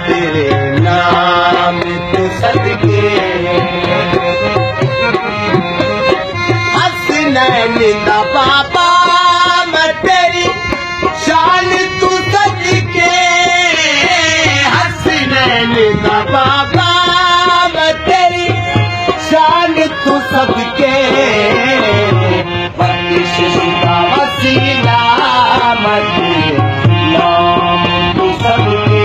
तेरे नाम तो सदके हसनैन दा बाबा मैं तेरी शान तू सदके हसनैन दा बाबा मैं तेरी शान तू सदके बख्शिश का वसीला मैं नाम तू सदके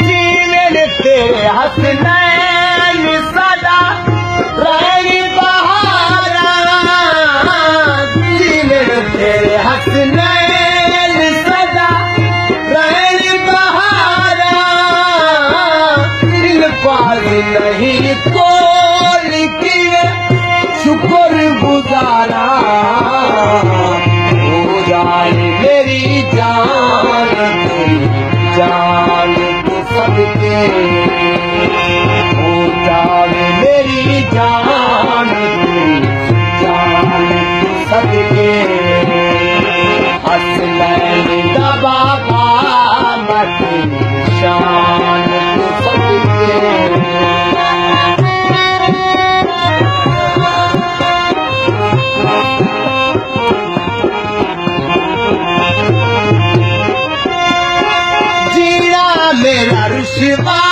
जीवन तेरे हसनैन सदा रहे बहारा जीवन तेरे हसनैन सदा रहे बहारा दिल पास नहीं कोल किए शुक्र गुजारा हो जाए मेरी जान तू सबके हो जाए मेरी जान तू सबके हसनैन दा बाबा मत शान तू सबके मेरा रुशवा